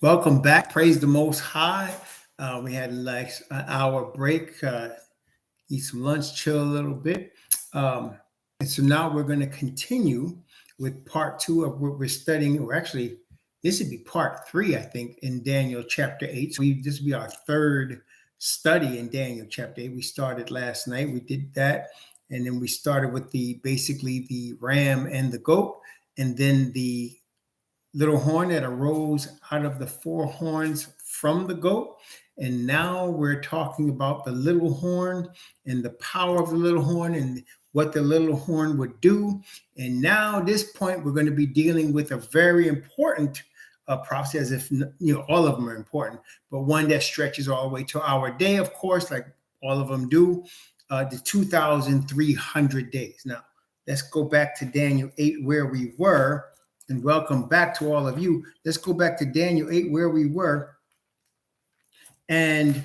Welcome back. Praise the Most High. We had like an hour break, eat some lunch, chill a little bit. And so now we're going to continue with part two of what we're studying. Or actually, this would be part three, I think, in Daniel chapter 8. So this will be our third study in Daniel chapter 8. We started last night. We did that. And then we started with basically the ram and the goat, and then the little horn that arose out of the four horns from the goat. And now we're talking about the little horn and the power of the little horn and what the little horn would do. And now at this point, we're going to be dealing with a very important prophecy, as if all of them are important, but one that stretches all the way to our day, of course, like all of them do, the 2,300 days. Now, let's go back to Daniel 8 where we were. And welcome back to all of you. Let's go back to Daniel 8 where we were. And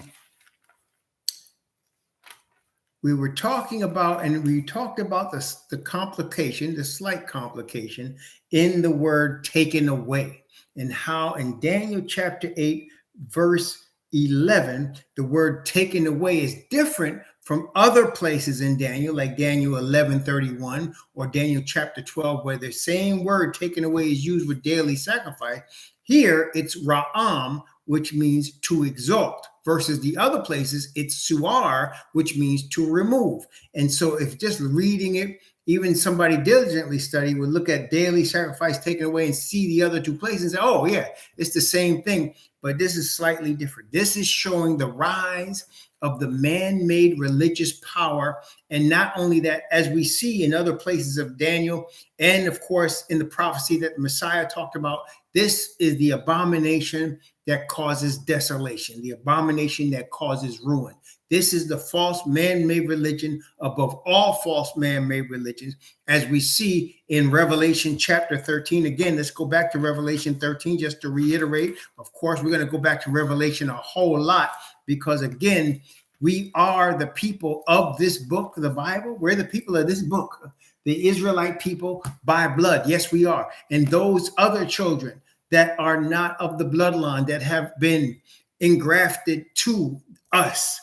we were talking about, the complication, the slight complication in the word taken away, and how in Daniel chapter 8, verse 11, the word taken away is different from other places in Daniel, like Daniel 11:31 or Daniel chapter 12, where the same word taken away is used with daily sacrifice. Here it's ra'am, which means to exalt, versus the other places it's suar, which means to remove. And so if just reading it, even somebody diligently study would look at daily sacrifice taken away and see the other two places and say, oh yeah, it's the same thing, but this is slightly different. This is showing the rise of the man-made religious power. And not only that, as we see in other places of Daniel, and of course in the prophecy that the Messiah talked about, this is the abomination that causes desolation, the abomination that causes ruin. This is the false man-made religion above all false man-made religions, as we see in Revelation chapter 13. Again, let's go back to Revelation 13 just to reiterate. Of course, we're going to go back to Revelation a whole lot because, again, we are the people of this book, the Bible. We're the people of this book, the Israelite people by blood. Yes, we are. And those other children that are not of the bloodline, that have been engrafted to us,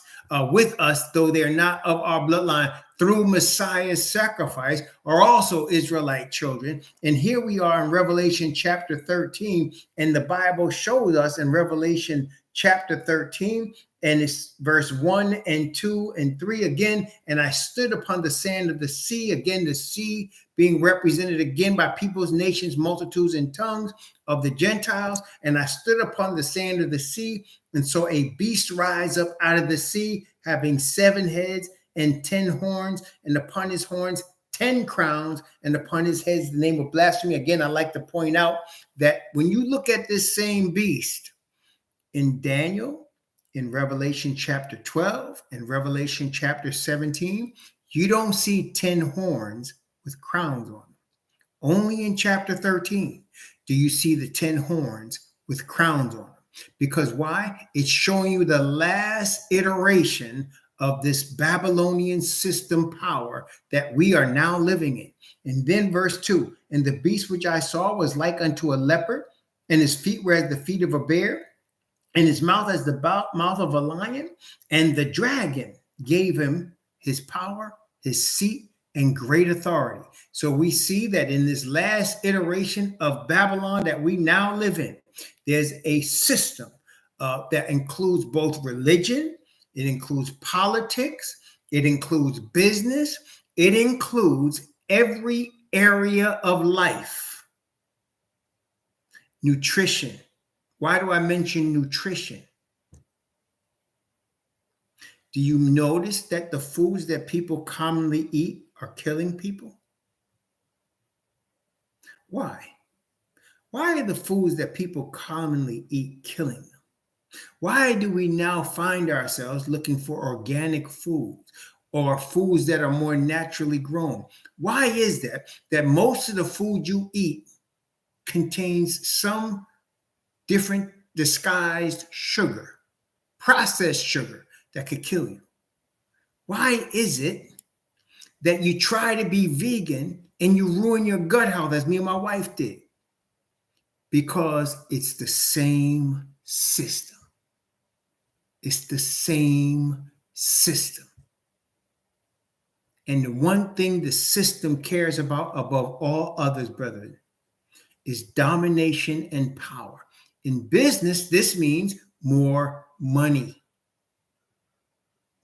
with us, though they're not of our bloodline, through Messiah's sacrifice, are also Israelite children. And here we are in Revelation chapter 13, and the Bible shows us in Revelation chapter 13, and it's verse 1 and 2 and 3 again. And I stood upon the sand of the sea, again, the sea being represented again by peoples, nations, multitudes, and tongues of the Gentiles. And I stood upon the sand of the sea, and saw a beast rise up out of the sea, having 7 heads and 10 horns, and upon his horns 10 crowns, and upon his heads the name of blasphemy. Again, I like to point out that when you look at this same beast in Daniel, in Revelation chapter 12, and Revelation chapter 17, you don't see 10 horns with crowns on them. Only in chapter 13 do you see the 10 horns with crowns on them. Because why? It's showing you the last iteration of this Babylonian system power that we are now living in. And then verse 2, and the beast which I saw was like unto a leopard, and his feet were as the feet of a bear, and his mouth as the mouth of a lion. And the dragon gave him his power, his seat, and great authority. So we see that in this last iteration of Babylon that we now live in, there's a system that includes both religion, it includes politics, it includes business, it includes every area of life. Nutrition. Why do I mention nutrition? Do you notice that the foods that people commonly eat are killing people? Why? Why are the foods that people commonly eat killing them? Why do we now find ourselves looking for organic foods or foods that are more naturally grown? Why is that most of the food you eat contains some different disguised sugar, processed sugar that could kill you? Why is it that you try to be vegan and you ruin your gut health, as me and my wife did? Because it's the same system. It's the same system. And the one thing the system cares about above all others, brethren, is domination and power. In business, this means more money.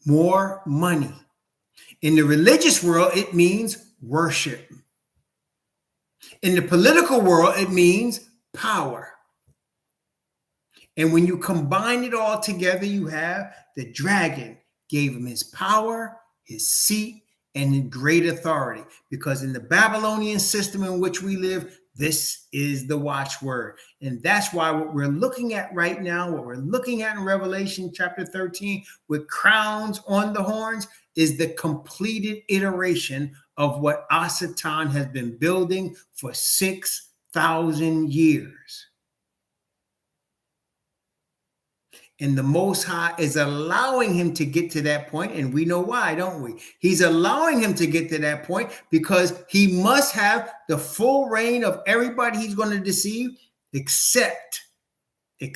More money. In the religious world, it means worship. In the political world, it means power. And when you combine it all together, you have the dragon gave him his power, his seat, and great authority. Because in the Babylonian system in which we live, this is the watchword. And that's why what we're looking at right now, what we're looking at in Revelation chapter 13 with crowns on the horns, is the completed iteration of what Asatan has been building for 6,000 years. And the Most High is allowing him to get to that point. And we know why, don't we? He's allowing him to get to that point because he must have the full reign of everybody he's going to deceive, except the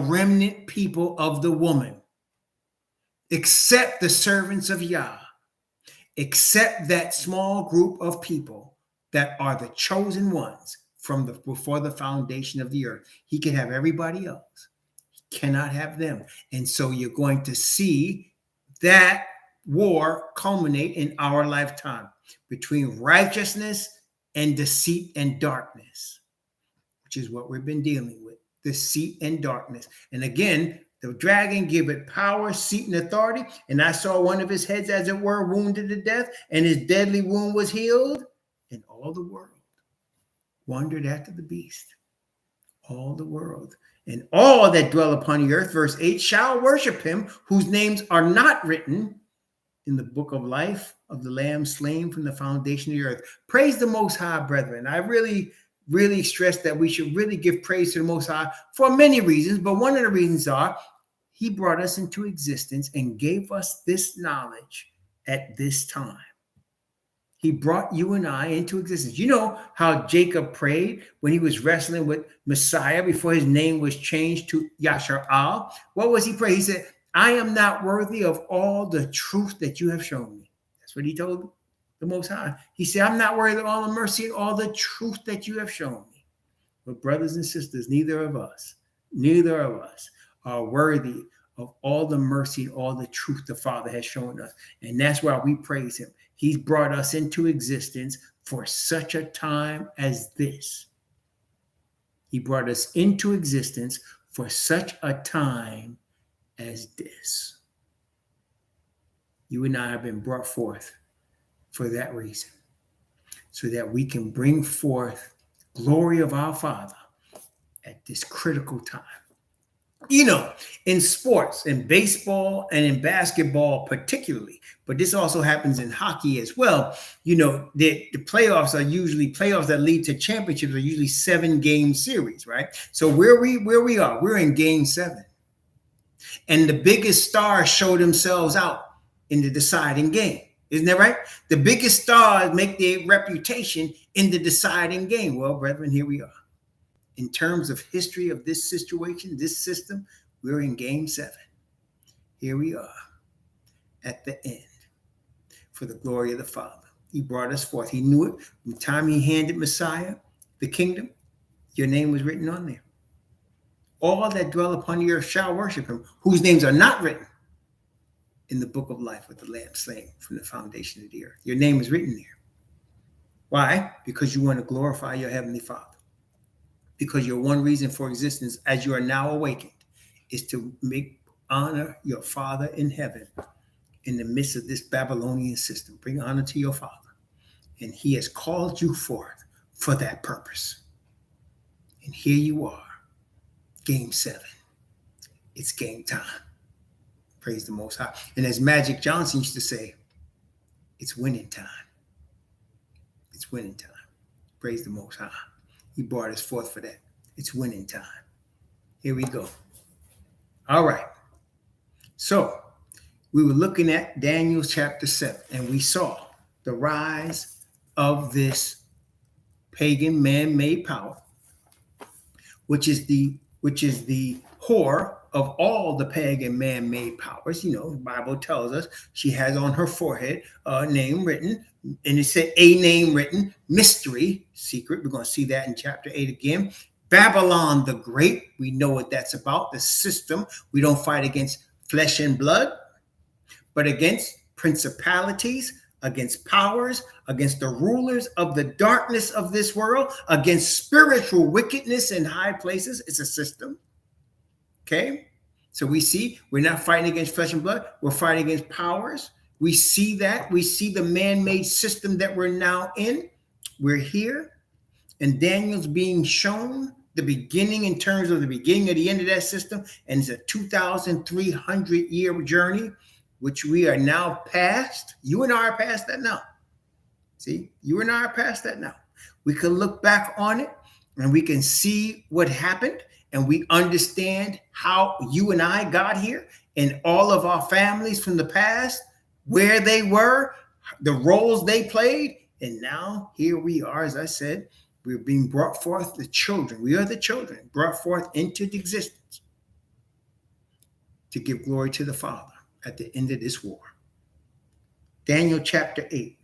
remnant people of the woman, except the servants of Yah, except that small group of people that are the chosen ones from before the foundation of the earth. He can have everybody else. He cannot have them. And so you're going to see that war culminate in our lifetime between righteousness and deceit and darkness, which is what we've been dealing with, deceit and darkness. And again, the dragon gave it power, seat, and authority. And I saw one of his heads, as it were, wounded to death, and his deadly wound was healed. And all the world wandered after the beast. All the world. And all that dwell upon the earth, verse 8, shall worship him whose names are not written in the book of life of the Lamb slain from the foundation of the earth. Praise the Most High, brethren. I really stress that we should really give praise to the Most High for many reasons, but one of the reasons are he brought us into existence and gave us this knowledge at this time. He brought you and I into existence. You know how Jacob prayed when he was wrestling with Messiah before his name was changed to Yashar'al? What was he praying? He said, I am not worthy of all the truth that you have shown me. That's what he told the Most High. He said, I'm not worthy of all the mercy and all the truth that you have shown me. But brothers and sisters, neither of us are worthy of all the mercy and all the truth the Father has shown us. And that's why we praise him. He's brought us into existence for such a time as this. He brought us into existence for such a time as this. You and I have been brought forth for that reason, so that we can bring forth glory of our Father at this critical time. You know, in sports, in baseball and in basketball particularly, but this also happens in hockey as well. You know, the playoffs are usually playoffs that lead to championships are usually 7-game series, right? So where we are, we're in game 7. And the biggest stars show themselves out in the deciding game. Isn't that right? The biggest stars make their reputation in the deciding game. Well, brethren, here we are. In terms of history of this situation, this system, we're in game 7. Here we are at the end for the glory of the Father. He brought us forth. He knew it from the time he handed Messiah the kingdom. Your name was written on there. All that dwell upon the earth shall worship him, whose names are not written in the book of life with the Lamb slain from the foundation of the earth. Your name is written there. Why? Because you want to glorify your heavenly Father. Because your one reason for existence, as you are now awakened, is to honor your Father in heaven in the midst of this Babylonian system. Bring honor to your Father. And he has called you forth for that purpose. And here you are, game 7. It's game time. Praise the Most High. And as Magic Johnson used to say, it's winning time. It's winning time. Praise the Most High. He brought us forth for that. It's winning time. Here we go. All right. So we were looking at Daniel chapter 7, and we saw the rise of this pagan man-made power, which is the whore of all the pagan man-made powers. You know, the Bible tells us she has on her forehead a name written, and it said a name written, mystery, secret. We're going to see that in chapter 8 again. Babylon the Great, we know what that's about, the system. We don't fight against flesh and blood, but against principalities, against powers, against the rulers of the darkness of this world, against spiritual wickedness in high places. It's a system. Okay? So we see we're not fighting against flesh and blood. We're fighting against powers. We see that. We see the man-made system that we're now in. We're here. And Daniel's being shown the beginning in terms of the beginning of the end of that system. And it's a 2,300-year journey, which we are now past. You and I are past that now. See, you and I are past that now. We can look back on it and we can see what happened, and we understand how you and I got here and all of our families from the past, where they were, the roles they played. And now here we are, as I said, we're being brought forth, the children. We are the children brought forth into existence to give glory to the Father at the end of this war. Daniel chapter 8,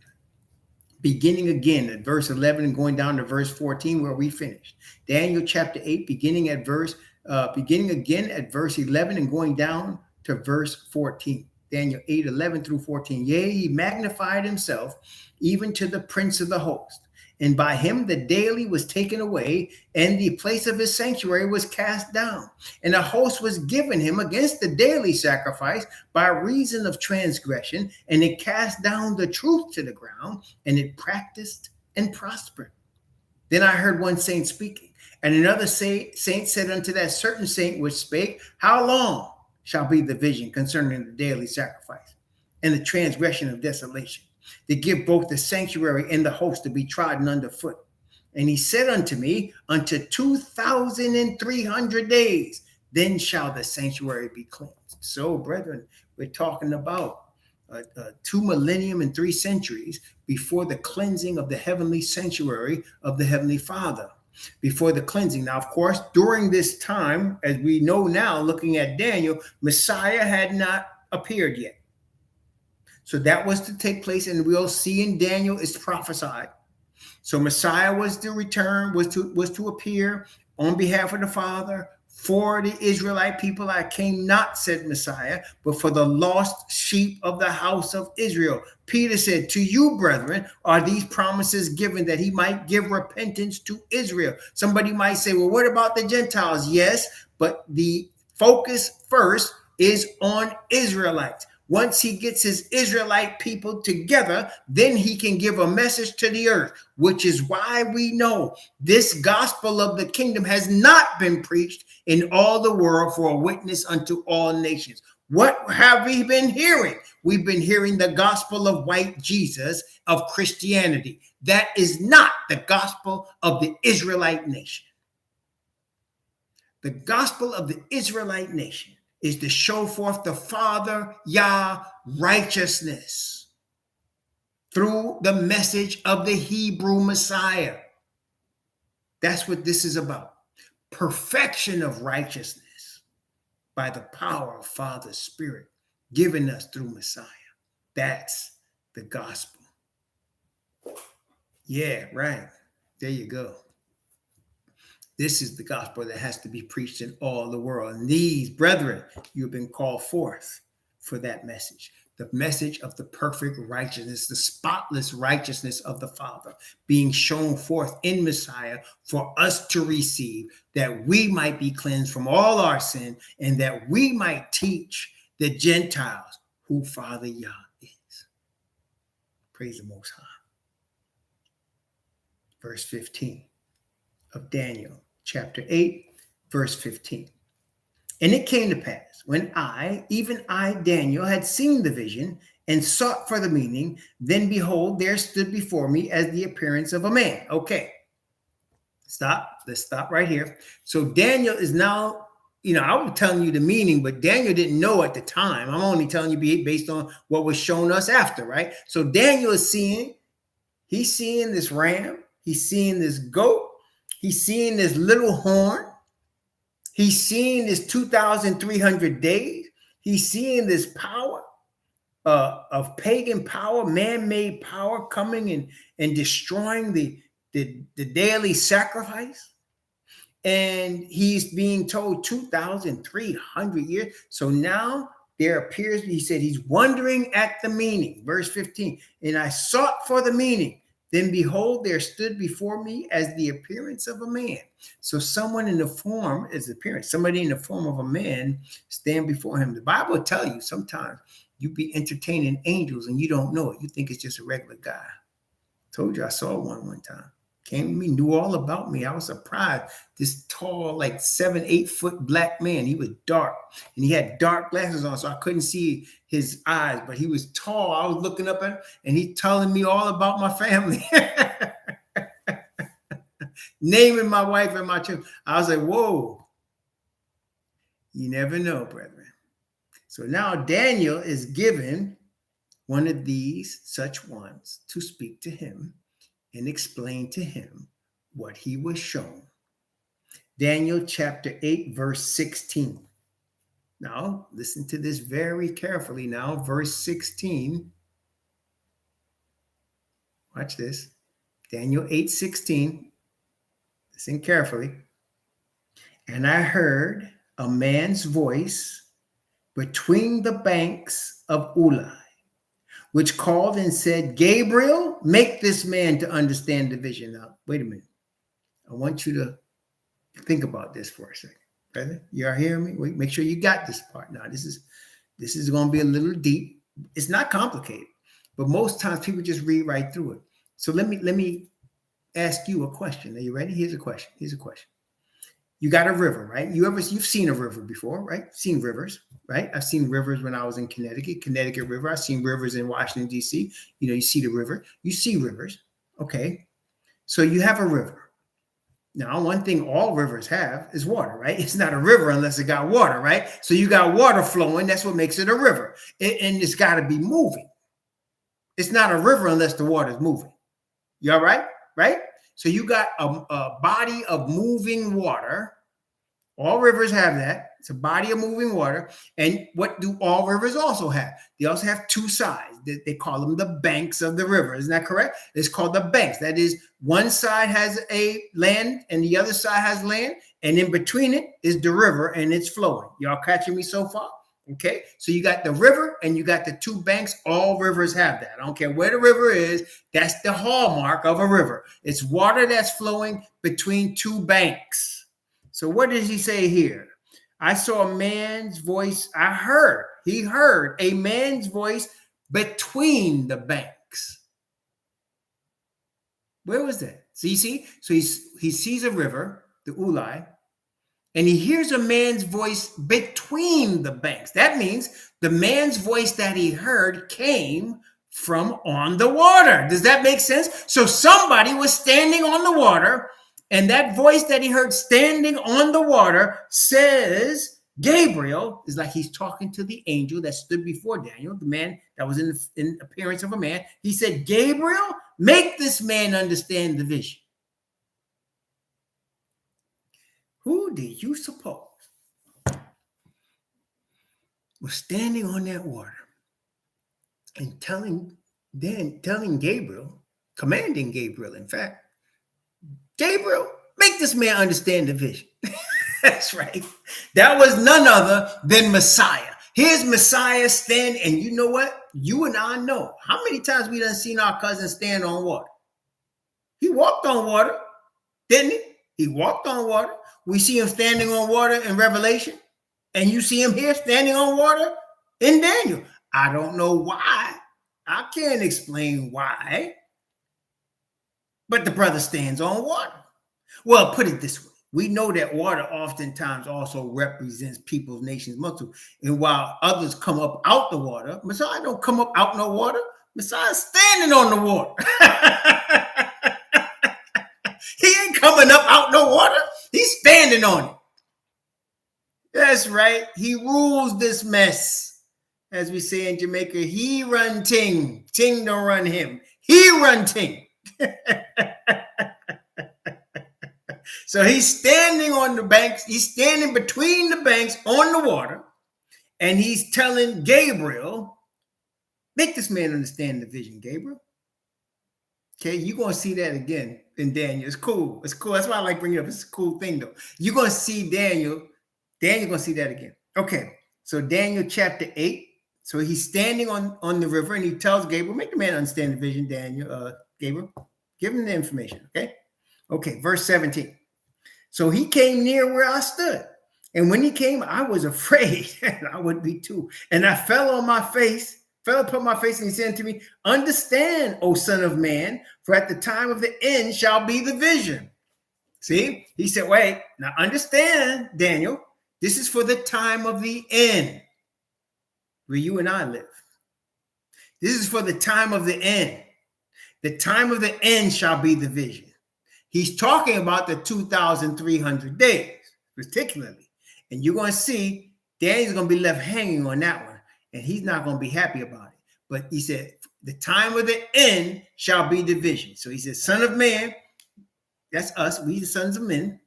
beginning again at verse 11 and going down to verse 14 where we finished. Daniel chapter 8, beginning again at verse 11 and going down to verse 14. Daniel 8, 11 through 14. Yea, he magnified himself even to the prince of the host. And by him the daily was taken away, and the place of his sanctuary was cast down. And a host was given him against the daily sacrifice by reason of transgression, and it cast down the truth to the ground, and it practiced and prospered. Then I heard one saint speaking, and another saint said unto that certain saint which spake, How long shall be the vision concerning the daily sacrifice and the transgression of desolation, to give both the sanctuary and the host to be trodden underfoot? And he said unto me, unto 2,300 days, then shall the sanctuary be cleansed. So, brethren, we're talking about 2 millennium and 3 centuries before the cleansing of the heavenly sanctuary of the Heavenly Father. Before the cleansing. Now, of course, during this time, as we know now, looking at Daniel, Messiah had not appeared yet. So that was to take place, and we'll see in Daniel it's prophesied. So Messiah was to return, was to appear on behalf of the Father for the Israelite people. I came not, said Messiah, but for the lost sheep of the house of Israel. Peter said, to you, brethren, are these promises given that he might give repentance to Israel. Somebody might say, well, what about the Gentiles? Yes, but the focus first is on Israelites. Once he gets his Israelite people together, then he can give a message to the earth, which is why we know this gospel of the kingdom has not been preached in all the world for a witness unto all nations. What have we been hearing? We've been hearing the gospel of white Jesus, of Christianity. That is not the gospel of the Israelite nation. The gospel of the Israelite nation is to show forth the Father Yah righteousness through the message of the Hebrew Messiah. That's what this is about. Perfection of righteousness by the power of Father's Spirit given us through Messiah. That's the gospel. Yeah, right. There you go. This is the gospel that has to be preached in all the world. And these, brethren, you've been called forth for that message. The message of the perfect righteousness, the spotless righteousness of the Father being shown forth in Messiah for us to receive, that we might be cleansed from all our sin, and that we might teach the Gentiles who Father Yah is. Praise the Most High. Verse 15 of Daniel. Chapter 8, verse 15. And it came to pass, when even I, Daniel, had seen the vision and sought for the meaning, then behold, there stood before me as the appearance of a man. Okay, stop. Let's stop right here. So Daniel is now, I was telling you the meaning, but Daniel didn't know at the time. I'm only telling you based on what was shown us after, right? So Daniel is seeing this ram. He's seeing this goat. He's seeing this little horn. He's seeing this 2,300 days. He's seeing this power of pagan power, man-made power coming and destroying the daily sacrifice. And he's being told 2,300 years. So now there appears, he said, he's wondering at the meaning. Verse 15, and I sought for the meaning. Then behold, there stood before me as the appearance of a man. So someone in the form is appearance. Somebody in the form of a man stand before him. The Bible will tell you sometimes you be entertaining angels and you don't know it. You think it's just a regular guy. Told you I saw one time. Came to me, knew all about me. I was surprised. This tall, like 7-8 foot black man. He was dark and he had dark glasses on, so I couldn't see his eyes, but he was tall. I was looking up at him and he telling me all about my family. Naming my wife and my children. I was like, whoa. You never know, brethren. So now Daniel is given one of these such ones to speak to him and explain to him what he was shown. Daniel chapter 8, verse 16. Now, listen to this very carefully now. Verse 16. Watch this. Daniel 8:16. Listen carefully. And I heard a man's voice between the banks of Ulai, which called and said, Gabriel, make this man to understand the vision. Now, wait a minute. I want you to think about this for a second. Brother, you are hearing me? Wait, make sure you got this part. Now, this is going to be a little deep. It's not complicated, but most times people just read right through it. So let me ask you a question. Are you ready? Here's a question. You got a river, right? You've seen a river before, right? Seen rivers, right? I've seen rivers when I was in Connecticut River. I've seen rivers in Washington, D.C. You see the river. You see rivers. Okay. So you have a river. Now, one thing all rivers have is water, right? It's not a river unless it got water, right? So you got water flowing. That's what makes it a river. And it's got to be moving. It's not a river unless the water is moving. You all right? Right? So you got a body of moving water. All rivers have that. It's a body of moving water. And what do all rivers also have? They also have two sides. They call them the banks of the river. Isn't that correct? It's called the banks. That is, one side has a land and the other side has land. And in between it is the river and it's flowing. Y'all catching me so far? Okay, so you got the river and you got the two banks. All rivers have that. I don't care where the river is. That's the hallmark of a river. It's water that's flowing between two banks. So what does he say here? I saw a man's voice. He heard a man's voice between the banks. Where was that? So you see, so he sees a river, the Ulai, and he hears a man's voice between the banks. That means the man's voice that he heard came from on the water. Does that make sense? So somebody was standing on the water, and that voice that he heard standing on the water says, Gabriel, is like he's talking to the angel that stood before Daniel, the man that was in appearance of a man. He said, Gabriel, make this man understand the vision. Who do you suppose was standing on that water and telling Gabriel, commanding Gabriel, in fact, Gabriel, make this man understand the vision. That's right. That was none other than Messiah. Here's Messiah stand, and you know what? You and I know. How many times we done seen our cousin stand on water? He walked on water, didn't he? He walked on water. We see him standing on water in Revelation, and you see him here standing on water in Daniel. I don't know why. I can't explain why, but the brother stands on water. Well, put it this way. We know that water oftentimes also represents people's, nations, multitude. And while others come up out the water, Messiah don't come up out no water. Messiah's standing on the water. He ain't coming up out no water. He's standing on it. That's right. He rules this mess. As we say in Jamaica, he run ting. Ting don't run him. He run ting. So he's standing on the banks. He's standing between the banks on the water. And he's telling Gabriel, make this man understand the vision, Gabriel. Okay, you're going to see that again in Daniel. It's cool. It's cool. That's why I like bringing it up. It's a cool thing, though. You're going to see Daniel. Daniel's going to see that again. Okay, so Daniel chapter 8. So he's standing on the river, and he tells Gabriel, make the man understand the vision, Daniel, Gabriel. Give him the information, okay? Okay, verse 17. So he came near where I stood. And when he came, I was afraid, and I would be too. And I fell on my face, fell upon my face, and he said to me, understand, O son of man, for at the time of the end shall be the vision. See, he said, wait, now understand, Daniel, this is for the time of the end, where you and I live. This is for the time of the end. The time of the end shall be the vision. He's talking about the 2,300 days, particularly. And you're going to see Daniel's going to be left hanging on that one. And he's not going to be happy about it. But he said, the time of the end shall be the vision. So he said, son of man, that's us. We the sons of men.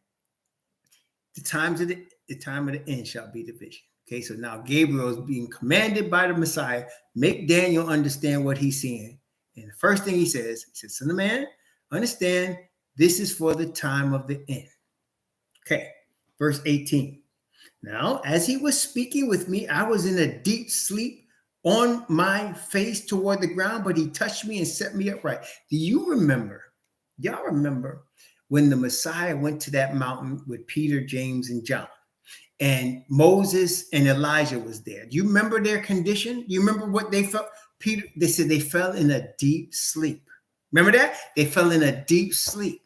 The time of the end shall be the vision. Okay, so now Gabriel is being commanded by the Messiah, make Daniel understand what he's seeing. And the first thing he says, son of man, understand this is for the time of the end. Okay, verse 18. Now, as he was speaking with me, I was in a deep sleep on my face toward the ground, but he touched me and set me upright. Do you remember? Y'all remember when the Messiah went to that mountain with Peter, James, and John? And Moses and Elijah was there. Do you remember their condition? Do you remember what they felt? Peter, they said they fell in a deep sleep. Remember that? They fell in a deep sleep.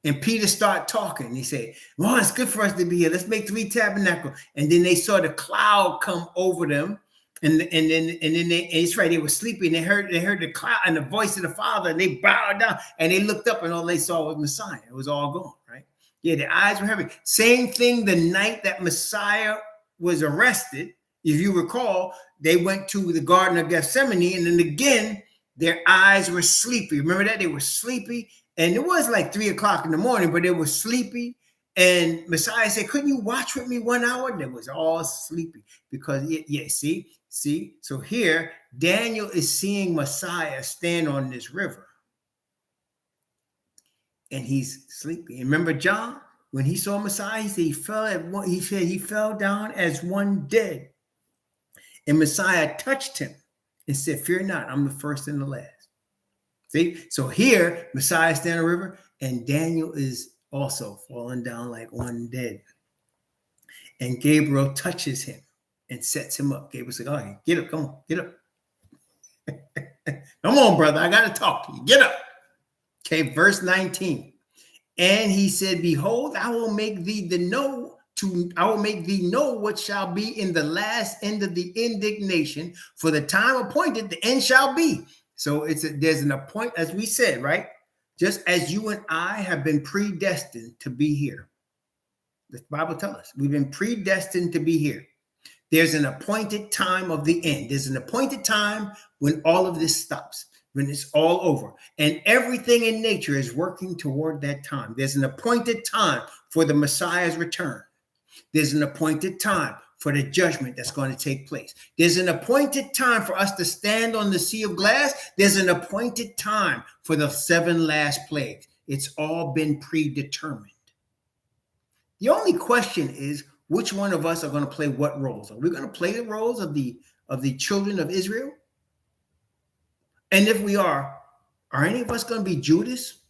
And Peter started talking. He said, well, it's good for us to be here. Let's make 3 tabernacles. And then they saw the cloud come over them. And then it's right, they were sleeping. They heard the cloud and the voice of the Father, and they bowed down and they looked up, and all they saw was Messiah. It was all gone, right? Yeah, their eyes were heavy. Same thing the night that Messiah was arrested. If you recall, they went to the Garden of Gethsemane, and then again, their eyes were sleepy. Remember that? They were sleepy, and it was like 3 o'clock in the morning, but they were sleepy. And Messiah said, couldn't you watch with me 1 hour? They was all sleepy because, see? So here, Daniel is seeing Messiah stand on this river. And he's sleepy. And remember John, when he saw Messiah, he said he fell down as one dead. And Messiah touched him and said, fear not, I'm the first and the last. See? So here, Messiah standing on the river, and Daniel is also falling down like one dead. And Gabriel touches him and sets him up. Gabriel said, all right, get up, come on, get up. Come on, brother, I got to talk to you. Get up. Okay, verse 19. And he said, behold, I will make thee know what shall be in the last end of the indignation, for the time appointed, the end shall be. So there's an appointment, as we said, right? Just as you and I have been predestined to be here. The Bible tells us we've been predestined to be here. There's an appointed time of the end. There's an appointed time when all of this stops, when it's all over. And everything in nature is working toward that time. There's an appointed time for the Messiah's return. There's an appointed time for the judgment that's going to take place. There's an appointed time for us to stand on the sea of glass. There's an appointed time for the 7 last plagues. It's all been predetermined. The only question is, which one of us are going to play what roles? Are we going to play the roles of the children of Israel? And if we are any of us going to be Judas?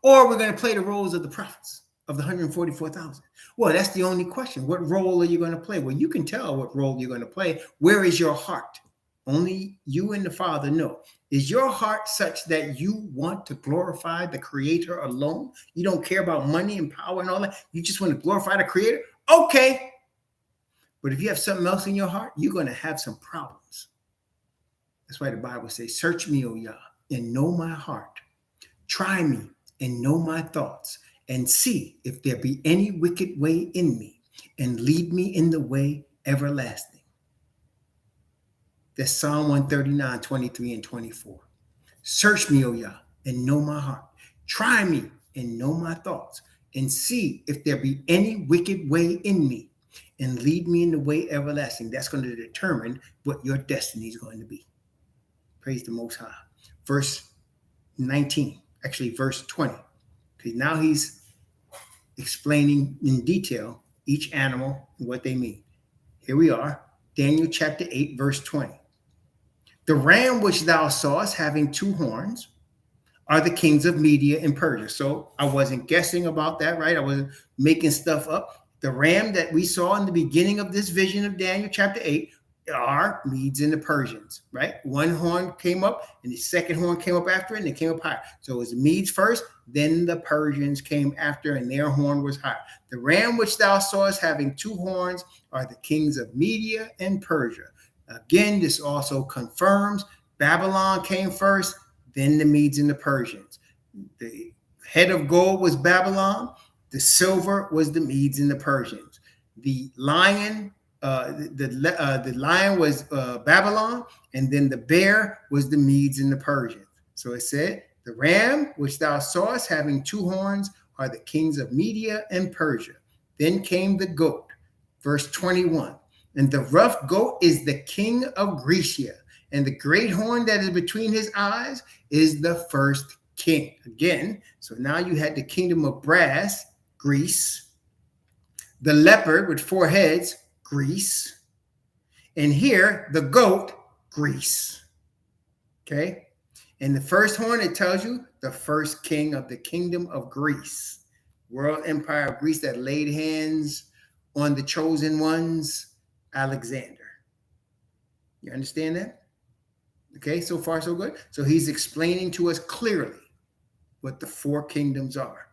Or are we going to play the roles of the prophets, of the 144,000? Well, that's the only question. What role are you going to play? Well, you can tell what role you're going to play. Where is your heart? Only you and the Father know. Is your heart such that you want to glorify the Creator alone? You don't care about money and power and all that. You just want to glorify the Creator? Okay. But if you have something else in your heart, you're going to have some problems. That's why the Bible says, search me, O Yah, and know my heart. Try me and know my thoughts, and see if there be any wicked way in me, and lead me in the way everlasting. That's Psalm 139, 23 and 24. Search me, O Yah, and know my heart. Try me and know my thoughts, and see if there be any wicked way in me, and lead me in the way everlasting. That's going to determine what your destiny is going to be. Praise the Most High. Verse 19, actually verse 20. Okay, now he's explaining in detail each animal and what they mean. Here we are, Daniel chapter 8, verse 20. The ram which thou sawest having two horns are the kings of Media and Persia. So I wasn't guessing about that, right? I wasn't making stuff up. The ram that we saw in the beginning of this vision of Daniel chapter 8 are Medes and the Persians, right? One horn came up and the second horn came up after it, and it came up higher. So it was Medes first, then the Persians came after, and their horn was higher. The ram which thou sawest having two horns are the kings of Media and Persia. Again, this also confirms Babylon came first, then the Medes and the Persians. The head of gold was Babylon. The silver was the Medes and the Persians. The lion, the lion was Babylon, and then the bear was the Medes and the Persians. So it said, the ram which thou sawest having two horns are the kings of Media and Persia. Then came the goat, verse 21. And the rough goat is the king of Grecia, and the great horn that is between his eyes is the first king. Again, so now you had the kingdom of brass, Greece, the leopard with four heads, Greece, and here the goat, Greece. Okay, and the first horn, it tells you the first king of the kingdom of Greece, world empire of Greece that laid hands on the chosen ones, Alexander. You understand that? Okay, so far so good. So he's explaining to us clearly what the four kingdoms are.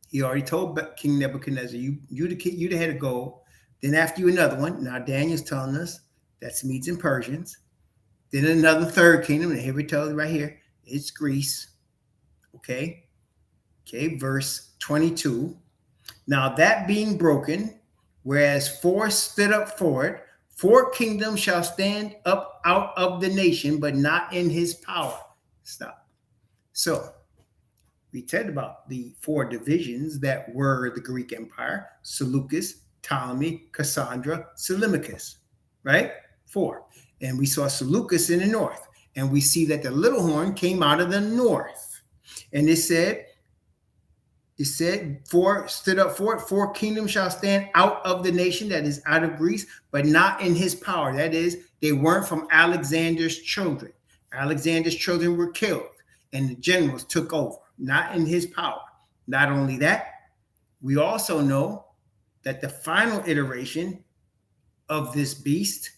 He already told King Nebuchadnezzar, you the head of gold. Then after you another one. Now Daniel's telling us that's Medes and Persians. Then another third kingdom, and here we tell you right here, it's Greece. Okay, verse 22. Now that being broken, whereas four stood up for it, four kingdoms shall stand up out of the nation, but not in his power. Stop. So we said about the four divisions that were the Greek Empire: Seleucus, Ptolemy, Cassandra, Seleucus, right? Four. And we saw Seleucus in the north. And we see that the little horn came out of the north. And it said, four stood up for it. Four kingdoms shall stand out of the nation, that is out of Greece, but not in his power. That is, they weren't from Alexander's children. Alexander's children were killed, and the generals took over, not in his power. Not only that, we also know that the final iteration of this beast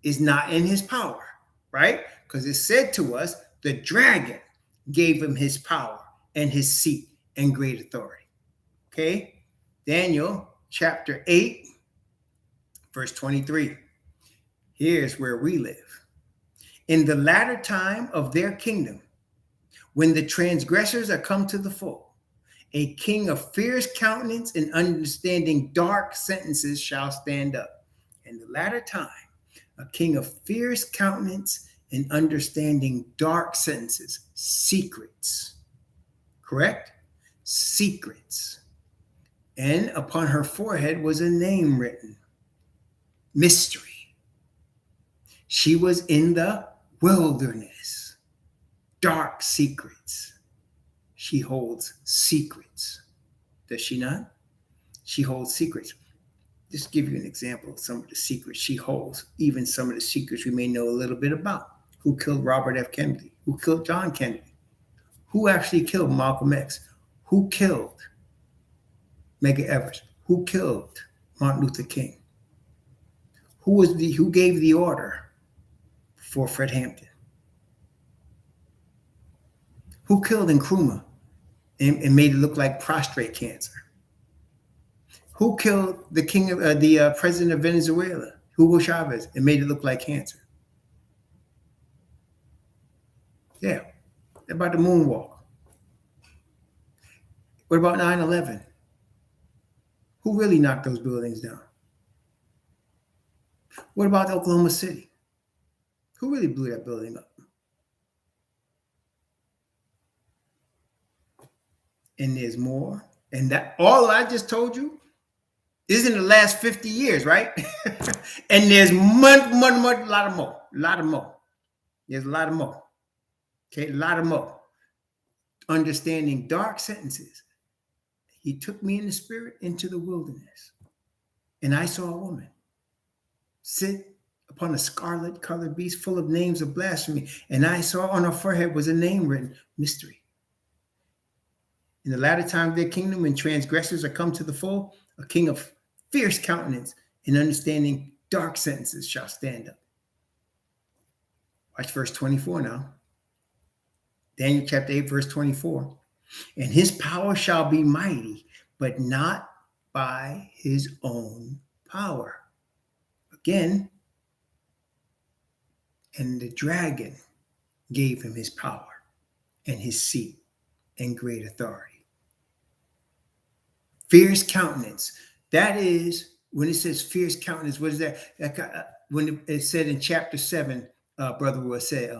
is not in his power, right? Because it said to us, the dragon gave him his power and his seat and great authority. Okay, Daniel chapter 8, verse 23. Here's where we live. In the latter time of their kingdom, when the transgressors are come to the full, a king of fierce countenance and understanding dark sentences shall stand up. In the latter time, a king of fierce countenance and understanding dark sentences, secrets, correct? Secrets. And upon her forehead was a name written, mystery. She was in the wilderness, dark secrets. She holds secrets. Does she not? She holds secrets. Just give you an example of some of the secrets she holds, even some of the secrets we may know a little bit about. Who killed Robert F. Kennedy? Who killed John Kennedy? Who actually killed Malcolm X? Who killed Medgar Evers? Who killed Martin Luther King? Who gave the order for Fred Hampton? Who killed Nkrumah and made it look like prostate cancer? Who killed the president of Venezuela, Hugo Chavez, and made it look like cancer? Yeah. About the moonwalk. What about 9/11? Who really knocked those buildings down? What about Oklahoma City? Who really blew that building up? And there's more. And that all I just told you is in the last 50 years, right? And there's a lot of more. A lot of more. There's a lot of more. Okay, a lot of more. Understanding dark sentences. He took me in the spirit into the wilderness. And I saw a woman sit upon a scarlet colored beast full of names of blasphemy. And I saw on her forehead was a name written, Mystery. In the latter time of their kingdom, when transgressors are come to the full, a king of fierce countenance and understanding dark sentences shall stand up. Watch verse 24 now. Daniel chapter 8, verse 24. And his power shall be mighty, but not by his own power. Again, and the dragon gave him his power and his seat and great authority. Fierce countenance. That is, when it says fierce countenance, what is that? When it said in chapter 7, Brother Will said,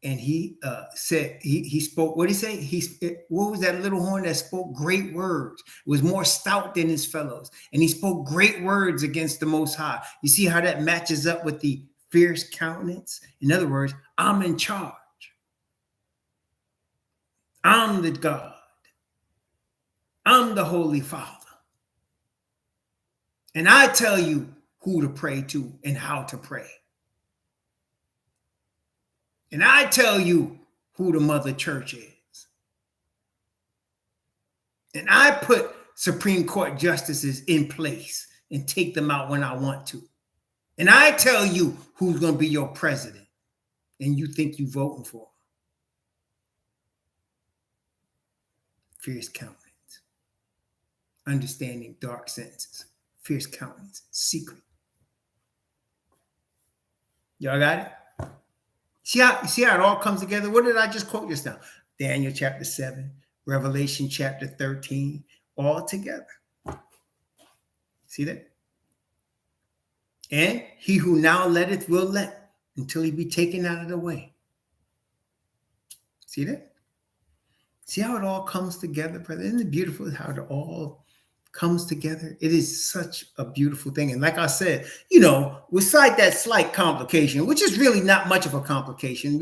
and he said, he spoke, what did he say? What was that little horn that spoke great words? It was more stout than his fellows. And he spoke great words against the Most High. You see how that matches up with the fierce countenance? In other words, I'm in charge. I'm the God. I'm the Holy Father. And I tell you who to pray to and how to pray. And I tell you who the mother church is. And I put Supreme Court justices in place and take them out when I want to. And I tell you who's going to be your president. And you think you're voting for him. Fierce countenance. Understanding dark sentences. Fierce countenance. Secret. Y'all got it? See how it all comes together? What did I just quote just now? Daniel chapter 7, Revelation chapter 13, all together. See that? And he who now letteth will let until he be taken out of the way. See that? See how it all comes together, brother? Isn't it beautiful how it all comes together? It is such a beautiful thing. And like I said, beside that slight complication, which is really not much of a complication,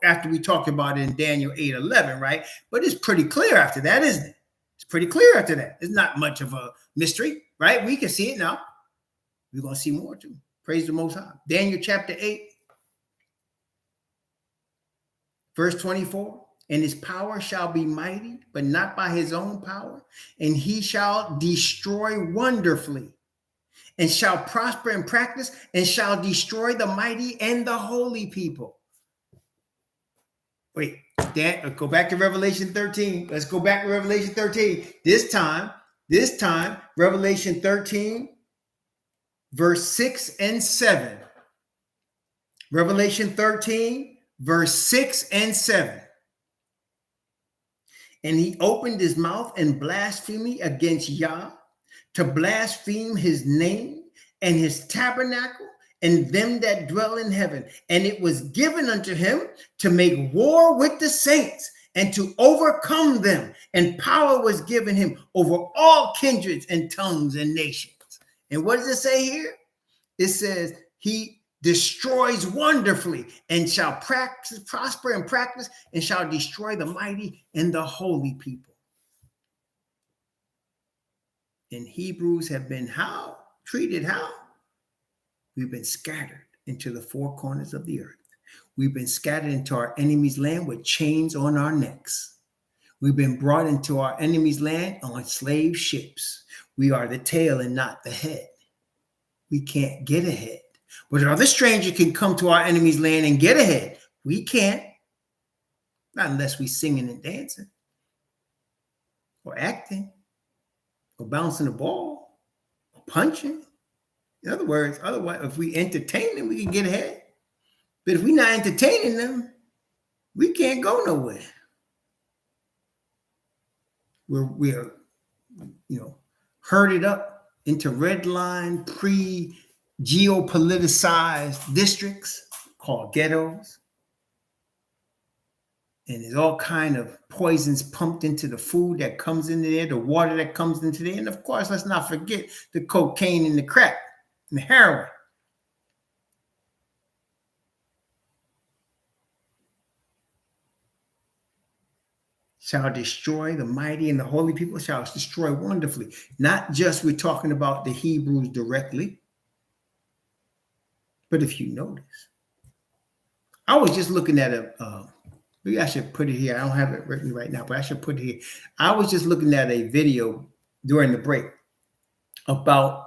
after we talked about it in Daniel 8:11, right? But it's pretty clear after that, isn't it? It's pretty clear after that. It's not much of a mystery, right? We can see it now. We're going to see more too. Praise the Most High. Daniel chapter 8, verse 24. And his power shall be mighty, but not by his own power. And he shall destroy wonderfully, and shall prosper in practice, and shall destroy the mighty and the holy people. Wait, Dan, go back to Revelation 13. Let's go back to Revelation 13. This time, Revelation 13, verse 6 and 7. Revelation 13, verse 6 and 7. And he opened his mouth and blasphemed against Yah, to blaspheme his name and his tabernacle and them that dwell in heaven. And it was given unto him to make war with the saints and to overcome them. And power was given him over all kindreds and tongues and nations. And what does it say here? It says he destroys wonderfully, and shall prosper in practice, and shall destroy the mighty and the holy people. And Hebrews have been how? Treated how? We've been scattered into the four corners of the earth. We've been scattered into our enemy's land with chains on our necks. We've been brought into our enemy's land on slave ships. We are the tail and not the head. We can't get ahead. But another stranger can come to our enemy's land and get ahead. We can't. Not unless we singing and dancing or acting or bouncing the ball or punching. In other words, otherwise, if we entertain them, we can get ahead. But if we're not entertaining them, we can't go nowhere. We're herded up into red line geopoliticized districts called ghettos. And there's all kind of poisons pumped into the food that comes into there, the water that comes into there. And of course, let's not forget the cocaine and the crack and the heroin. Shall destroy the mighty and the holy people, shall destroy wonderfully. Not just we're talking about the Hebrews directly, but if you notice, I was just looking at maybe I should put it here. I don't have it written right now, but I should put it here. I was just looking at a video during the break about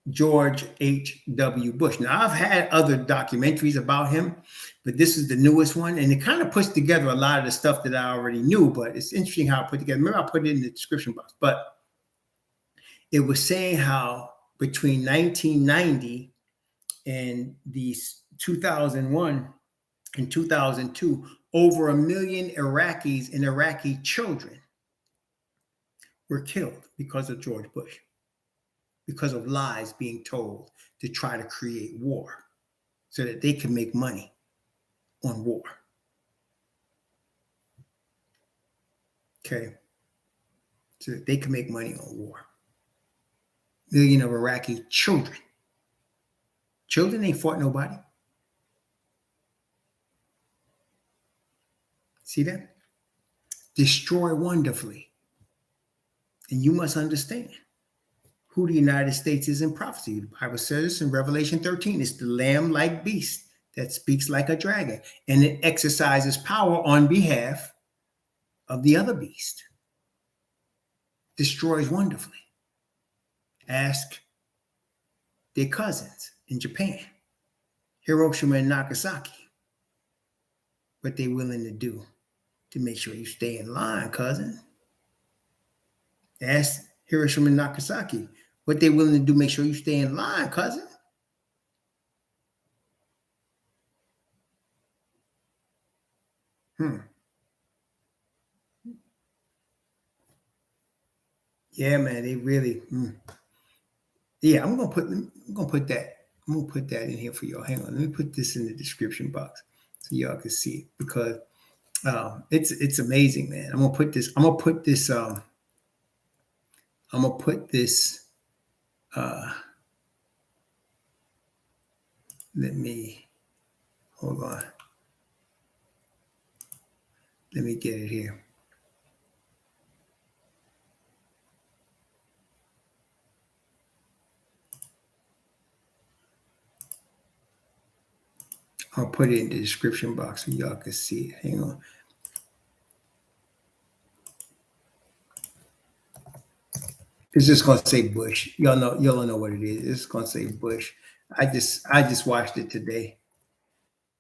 George H.W. Bush. Now, I've had other documentaries about him, but this is the newest one, and it kind of puts together a lot of the stuff that I already knew, but it's interesting how I put together. Maybe I'll put it in the description box, but it was saying how between 1990 and the 2001 and 2002, over 1 million Iraqis and Iraqi children were killed because of George Bush, because of lies being told to try to create war so that they can make money on war. Okay. So that they can make money on war. 1 million of Iraqi children. Children ain't fought nobody. See that? Destroy wonderfully. And you must understand who the United States is in prophecy. The Bible says in Revelation 13, it's the lamb-like beast that speaks like a dragon, and it exercises power on behalf of the other beast. Destroys wonderfully. Ask their cousins in Japan, Hiroshima and Nagasaki, what they're willing to do to make sure you stay in line, cousin. Ask Hiroshima and Nagasaki what they're willing to do, make sure you stay in line, cousin. Yeah, man, they really. Yeah, I'm gonna put that. I'm gonna put that in here for y'all. Hang on, let me put this in the description box so y'all can see it, because it's amazing, man. I'm gonna put this. Let me hold on. Let me get it here. I'll put it in the description box so y'all can see it. Hang on. It's just gonna say Bush. Y'all know what it is. It's gonna say Bush. I just watched it today.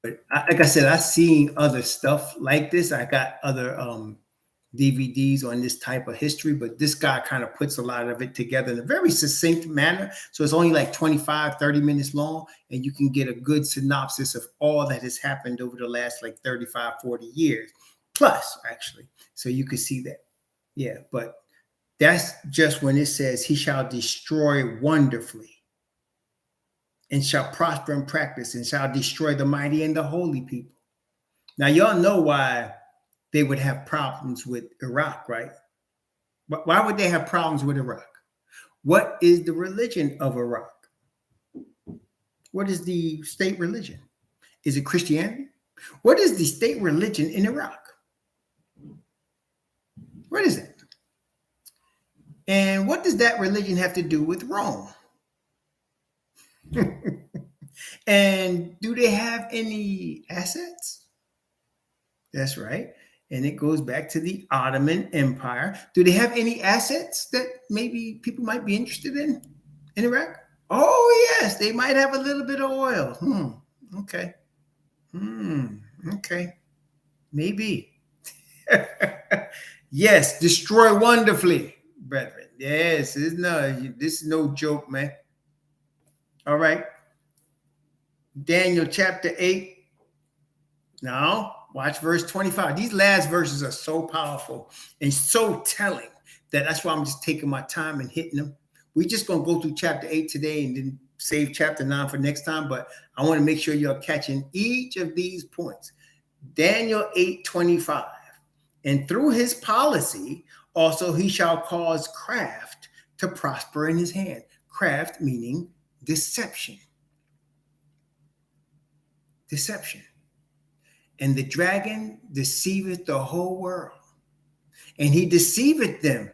But like I said, I've seen other stuff like this. I got other DVDs on this type of history, but this guy kind of puts a lot of it together in a very succinct manner. So it's only like 25, 30 minutes long, and you can get a good synopsis of all that has happened over the last like 35, 40 years plus, actually. So you can see that. Yeah, but that's just when it says he shall destroy wonderfully and shall prosper in practice and shall destroy the mighty and the holy people. Now, y'all know why they would have problems with Iraq, right? Why would they have problems with Iraq? What is the religion of Iraq? What is the state religion? Is it Christianity? What is the state religion in Iraq? What is it? And what does that religion have to do with Rome? And do they have any assets? That's right. And it goes back to the Ottoman Empire. Do they have any assets that maybe people might be interested in Iraq? Oh, yes, they might have a little bit of oil. Okay. Okay. Maybe. Yes, destroy wonderfully, brethren. Yes, this is no joke, man. All right. Daniel chapter 8. Now, watch verse 25. These last verses are so powerful and so telling that's why I'm just taking my time and hitting them. We're just going to go through chapter 8 today and then save chapter 9 for next time. But I want to make sure you're catching each of these points. Daniel 8:25. And through his policy, also he shall cause craft to prosper in his hand. Craft meaning deception. Deception. And the dragon deceiveth the whole world. And he deceiveth them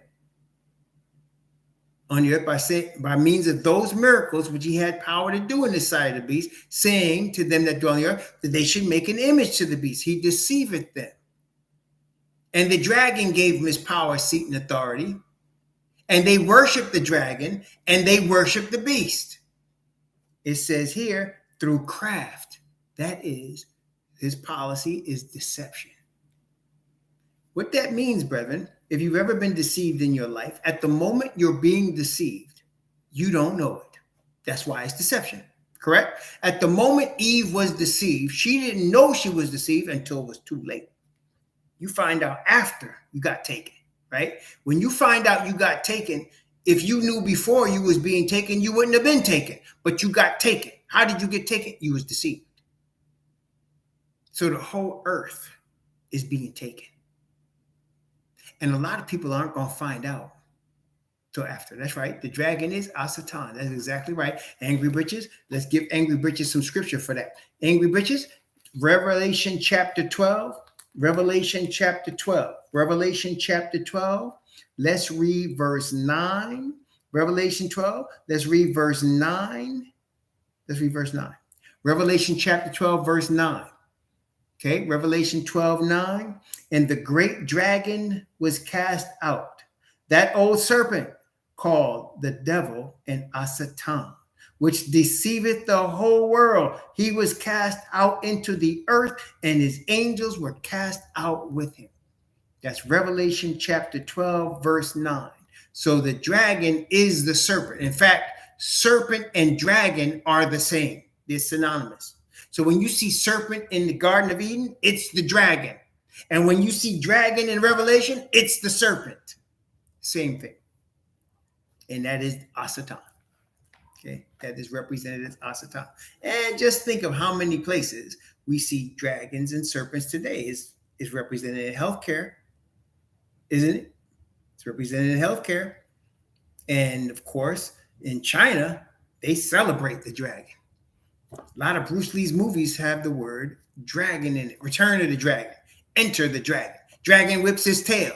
on the earth by means of those miracles which he had power to do in the sight of the beast, saying to them that dwell on the earth that they should make an image to the beast. He deceiveth them. And the dragon gave him his power, seat, and authority. And they worship the dragon and they worship the beast. It says here, through craft. That is, his policy is deception. What that means, brethren, if you've ever been deceived in your life, at the moment you're being deceived, you don't know it. That's why it's deception, correct? At the moment Eve was deceived, she didn't know she was deceived until it was too late. You find out after you got taken, right? When you find out you got taken, if you knew before you was being taken, you wouldn't have been taken, but you got taken. How did you get taken? You was deceived. So the whole earth is being taken. And a lot of people aren't going to find out till after. That's right. The dragon is Asatan. That's exactly right. Angry Britches. Let's give Angry Britches some scripture for that. Angry Britches, Revelation chapter 12. Revelation chapter 12. Revelation chapter 12. Let's read verse 9. Revelation 12. Let's read verse 9. Let's read verse 9. Revelation chapter 12, verse 9. Okay, Revelation 12:9. And the great dragon was cast out, that old serpent called the devil and Asatan, which deceiveth the whole world. He was cast out into the earth, and his angels were cast out with him. That's Revelation chapter 12, verse 9. So the dragon is the serpent. In fact, serpent and dragon are the same. They're synonymous. So when you see serpent in the Garden of Eden, it's the dragon. And when you see dragon in Revelation, it's the serpent. Same thing. And that is Asatan. Okay, that is represented as Asatan. And just think of how many places we see dragons and serpents today. Is represented in healthcare, isn't it? It's represented in healthcare. And of course, in China, they celebrate the dragon. A lot of Bruce Lee's movies have the word dragon in it. Return of the Dragon. Enter the Dragon. Dragon whips his tail.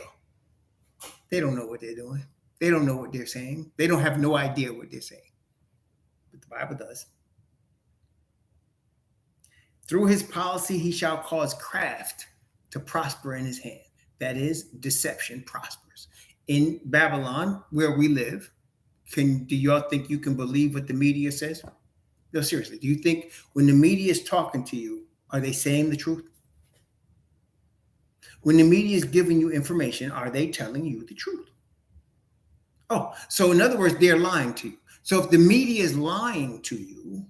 They don't know what they're doing. They don't know what they're saying. They don't have no idea what they're saying. But the Bible does. Through his policy, he shall cause craft to prosper in his hand. That is, deception prospers. In Babylon, where we live, do y'all think you can believe what the media says? No, seriously. Do you think when the media is talking to you, are they saying the truth? When the media is giving you information, are they telling you the truth? Oh, so in other words, they're lying to you. So if the media is lying to you,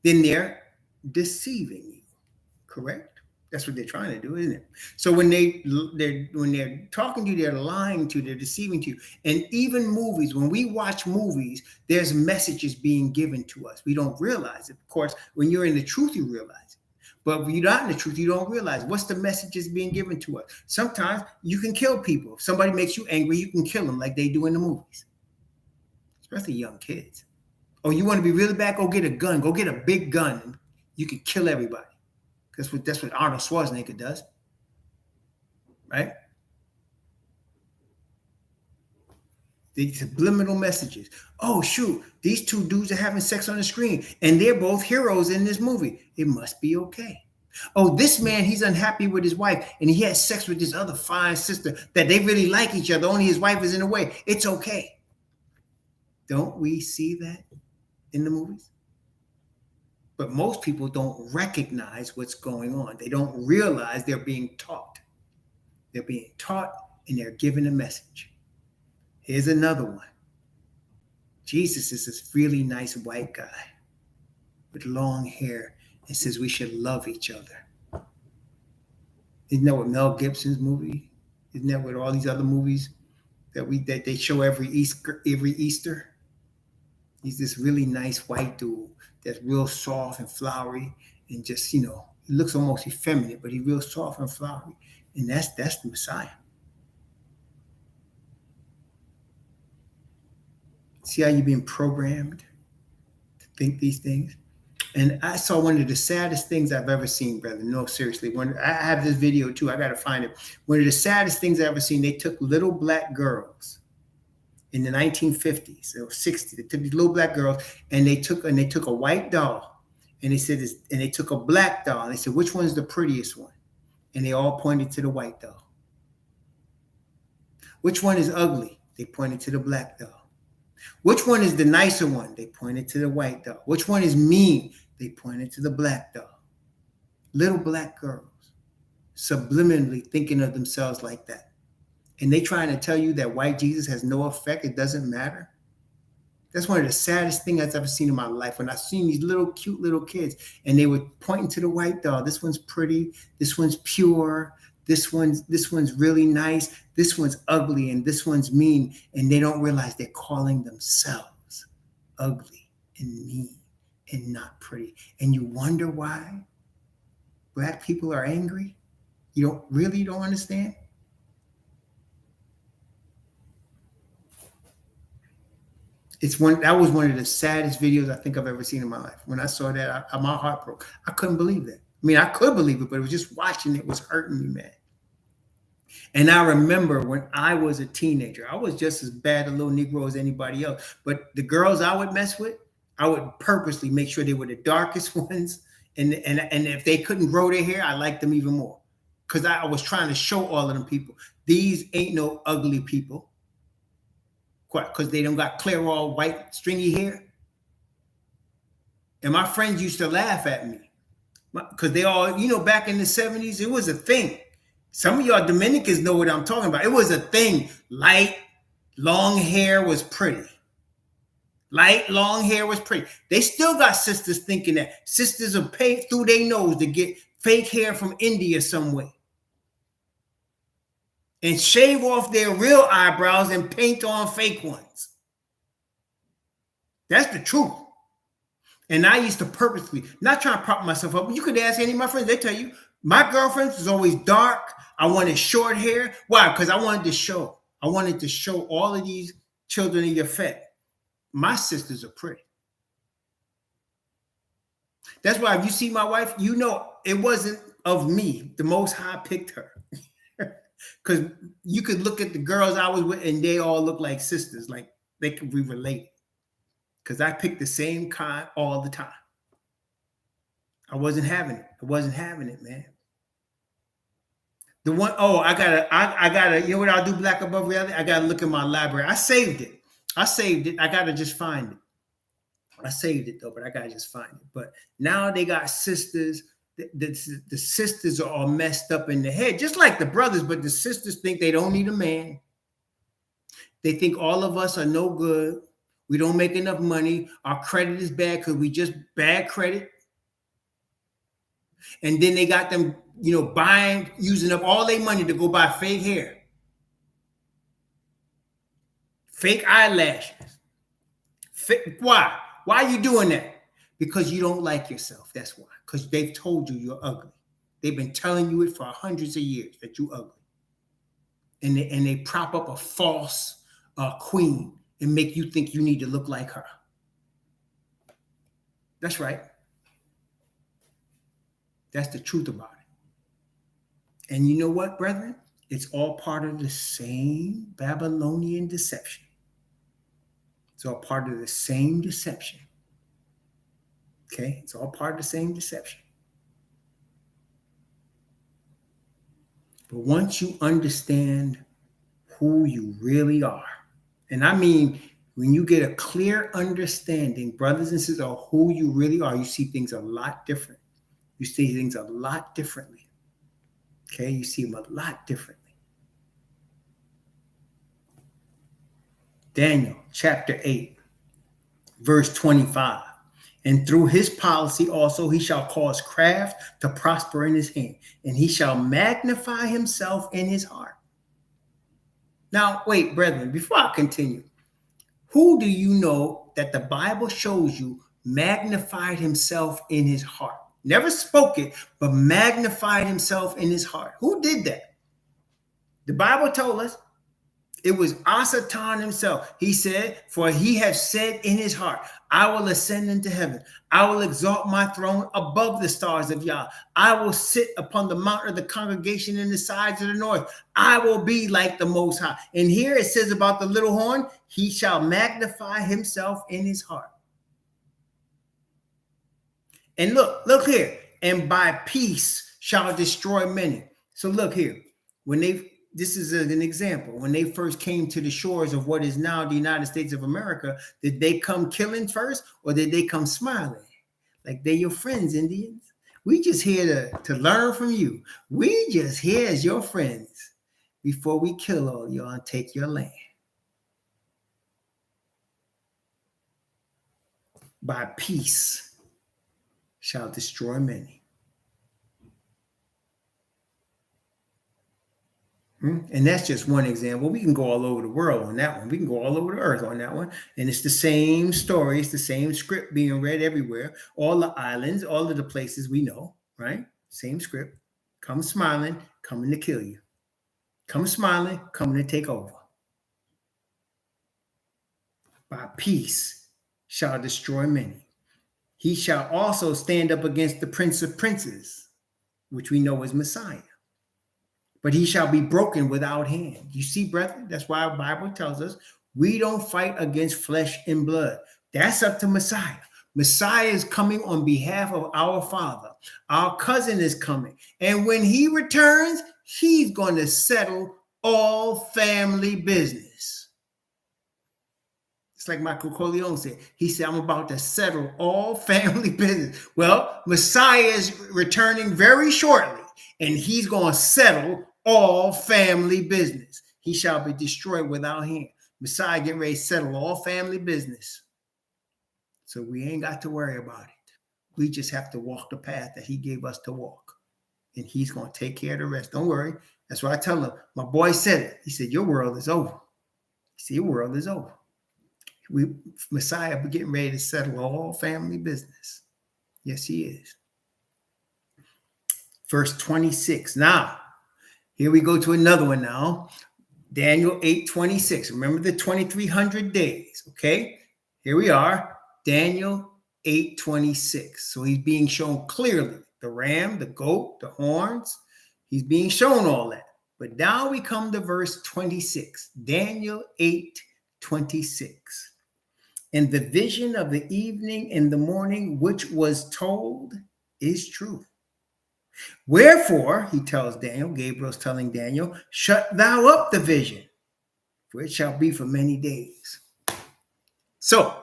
then they're deceiving you, correct? That's what they're trying to do, isn't it? So when they're talking to you, they're lying to you, they're deceiving to you. And even movies, when we watch movies, there's messages being given to us. We don't realize it. Of course, when you're in the truth, you realize it. But when you're not in the truth, you don't realize what's the messages being given to us. Sometimes you can kill people. If somebody makes you angry, you can kill them like they do in the movies, especially young kids. Oh, you want to be really bad? Go get a gun. Go get a big gun. And you can kill everybody. That's what Arnold Schwarzenegger does, right? These subliminal messages. Oh, shoot, these two dudes are having sex on the screen, and they're both heroes in this movie. It must be okay. Oh, this man, he's unhappy with his wife, and he has sex with this other fine sister that they really like each other, only his wife is in the way. It's okay. Don't we see that in the movies? But most people don't recognize what's going on. They don't realize they're being taught. They're being taught, and they're given a message. Here's another one. Jesus is this really nice white guy with long hair and says we should love each other. Isn't that what Mel Gibson's movie? Isn't that what all these other movies that they show every Easter? He's this really nice white dude that's real soft and flowery and just, he looks almost effeminate, but he's real soft and flowery. And that's the Messiah. See how you're being programmed to think these things? And I saw one of the saddest things I've ever seen, brother. No, seriously. When I have this video too, I got to find it. One of the saddest things I've ever seen, they took little black girls in the 1950s or 60s. They took these little black girls and they took a white doll and they said this, and they took a black doll and they said, which one's the prettiest one? And they all pointed to the white doll. Which one is ugly? They pointed to the black doll. Which one is the nicer one? They pointed to the white doll. Which one is mean? They pointed to the black doll. Little black girls subliminally thinking of themselves like that. And they trying to tell you that white Jesus has no effect. It doesn't matter. That's one of the saddest things I've ever seen in my life. When I seen these little cute little kids and they were pointing to the white doll. This one's pretty. This one's pure. This one's really nice. This one's ugly and this one's mean. And they don't realize they're calling themselves ugly and mean and not pretty. And you wonder why black people are angry? You don't understand? That was one of the saddest videos I think I've ever seen in my life. When I saw that, my heart broke. I couldn't believe that. I mean, I could believe it, but it was just watching it was hurting me, man. And I remember when I was a teenager, I was just as bad a little Negro as anybody else. But the girls I would mess with, I would purposely make sure they were the darkest ones. And if they couldn't grow their hair, I liked them even more. Because I was trying to show all of them people, these ain't no ugly people. Because they don't got clear, all white, stringy hair. And my friends used to laugh at me. Because they all, back in the 70s, it was a thing. Some of y'all Dominicans know what I'm talking about. It was a thing. Light, long hair was pretty. Light, long hair was pretty. They still got sisters thinking that. Sisters will pay through their nose to get fake hair from India some way. And shave off their real eyebrows and paint on fake ones. That's the truth. And I used to purposely, not trying to prop myself up, but you could ask any of my friends, they tell you, my girlfriend was always dark. I wanted short hair. Why? Because I wanted to show all of these children of Yafet. My sisters are pretty. That's why if you see my wife, it wasn't of me. The Most High picked her. Because you could look at the girls I was with and they all look like sisters, like they could be related. Because I picked the same kind all the time. I wasn't having it, man. The one, I gotta, you know what I'll do, Black Above Reality? I gotta look in my library. I saved it. I gotta just find it. I saved it though, but I gotta just find it. But now they got sisters. The sisters are all messed up in the head, just like the brothers, but the sisters think they don't need a man. They think all of us are no good. We don't make enough money. Our credit is bad because we just bad credit. And then they got them, using up all their money to go buy fake hair, fake eyelashes. Why? Why are you doing that? Because you don't like yourself. That's why. Because they've told you you're ugly. They've been telling you it for hundreds of years that you're ugly. And they prop up a false queen and make you think you need to look like her. That's right. That's the truth about it. And you know what, brethren? It's all part of the same Babylonian deception. It's all part of the same deception. Okay? It's all part of the same deception. But once you understand who you really are, and I mean, when you get a clear understanding, brothers and sisters, of who you really are, you see things a lot different. You see things a lot differently. Okay? You see them a lot differently. Daniel chapter 8, verse 25. And through his policy also he shall cause craft to prosper in his hand, and he shall magnify himself in his heart. Now, wait, brethren, before I continue, who do you know that the Bible shows you magnified himself in his heart? Never spoke it, but magnified himself in his heart. Who did that? The Bible told us it was Asatan himself. He said, for he has said in his heart, I will ascend into heaven. I will exalt my throne above the stars of Yah. I will sit upon the mount of the congregation in the sides of the north. I will be like the Most High. And here it says about the little horn, he shall magnify himself in his heart. And look here. And by peace shall destroy many. So look here. This is an example. When they first came to the shores of what is now the United States of America, did they come killing first or did they come smiling? Like they're your friends, Indians. We just here to learn from you. We just here as your friends before we kill all y'all and take your land. By peace shall destroy many. And that's just one example. We can go all over the world on that one. We can go all over the earth on that one. And it's the same story. It's the same script being read everywhere. All the islands, all of the places we know, right? Same script. Come smiling, coming to kill you. Come smiling, coming to take over. By peace shall destroy many. He shall also stand up against the prince of princes, which we know is Messiah. But he shall be broken without hand. You see, brethren, that's why our Bible tells us we don't fight against flesh and blood. That's up to Messiah. Messiah is coming on behalf of our Father. Our cousin is coming. And when he returns, he's going to settle all family business. It's like Michael Corleone said. He said, I'm about to settle all family business. Well, Messiah is returning very shortly, and he's going to settle all family business. He shall be destroyed without hand. Messiah getting ready to settle all family business. So we ain't got to worry about it. We just have to walk the path that he gave us to walk. And he's going to take care of the rest. Don't worry. That's what I tell him. My boy said it. He said, your world is over. He said, your world is over. Messiah be getting ready to settle all family business. Yes, he is. Verse 26. Now, here we go to another one now. Daniel 8:26. Remember the 2300 days, okay? Here we are. Daniel 8:26. So he's being shown clearly the ram, the goat, the horns. He's being shown all that. But now we come to verse 26. Daniel 8:26. And the vision of the evening and the morning, which was told, is true. Wherefore, he tells Daniel, Gabriel's telling Daniel, shut thou up the vision, for it shall be for many days. So,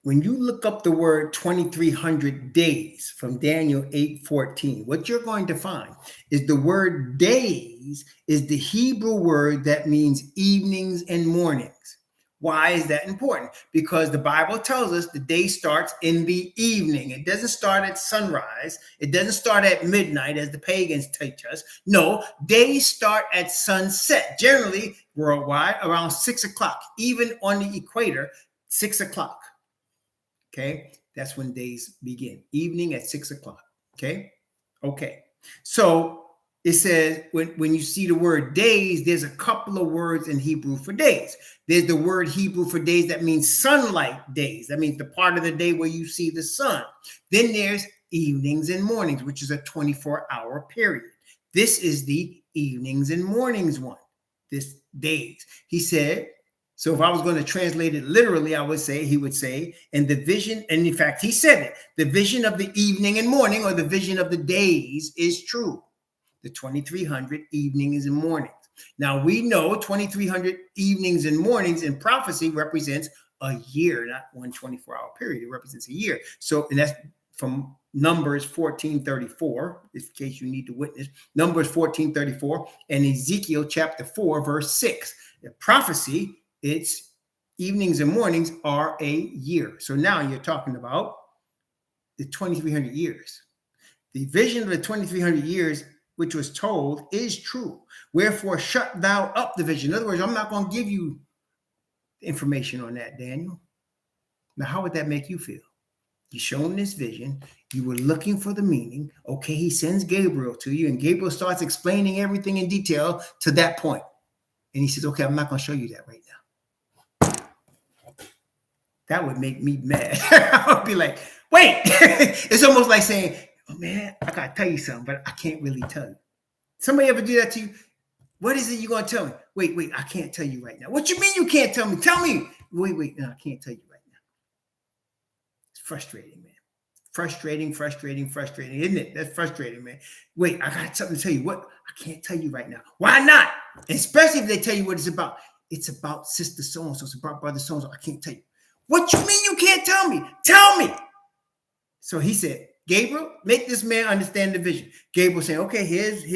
when you look up the word 2300 days from Daniel 8:14, what you're going to find is the word days is the Hebrew word that means evenings and mornings. Why is that important? Because the Bible tells us the day starts in the evening. It doesn't start at sunrise. It doesn't start at midnight as the pagans teach us. No, days start at sunset, generally worldwide around 6 o'clock, even on the equator, 6 o'clock. Okay, that's when days begin. Evening at 6 o'clock. Okay. So it says when you see the word days, there's a couple of words in Hebrew for days. There's the word Hebrew for days that means sunlight days. That means the part of the day where you see the sun. Then there's evenings and mornings, which is a 24-hour period. This is the evenings and mornings one. This days. He said, so if I was going to translate it literally, he would say, and the vision, and in fact, he said it, the vision of the evening and morning, or the vision of the days is true. The 2300 evenings and mornings. Now we know 2300 evenings and mornings in prophecy represents a year, not one 24-hour period. It represents a year. So, and that's from Numbers 14:34, in case you need to witness. Numbers 14:34 and Ezekiel chapter 4, verse 6. The prophecy, it's evenings and mornings are a year. So now you're talking about the 2300 years. The vision of the 2300 years, which was told, is true. Wherefore, shut thou up the vision. In other words, I'm not going to give you information on that, Daniel. Now, how would that make you feel? You're shown this vision. You were looking for the meaning. Okay, he sends Gabriel to you, and Gabriel starts explaining everything in detail to that point. And he says, okay, I'm not going to show you that right now. That would make me mad. I would be like, wait. It's almost like saying, oh, man, I got to tell you something, but I can't really tell you. Somebody ever do that to you? What is it you're going to tell me? Wait, I can't tell you right now. What you mean you can't tell me? Tell me. Wait, no, I can't tell you right now. It's frustrating, man. Frustrating, isn't it? That's frustrating, man. Wait, I got something to tell you. What? I can't tell you right now. Why not? Especially if they tell you what it's about. It's about sister so-and-so. It's about brother so-and-so. I can't tell you. What you mean you can't tell me? Tell me. So he said, Gabriel, make this man understand the vision. Gabriel saying, okay, here's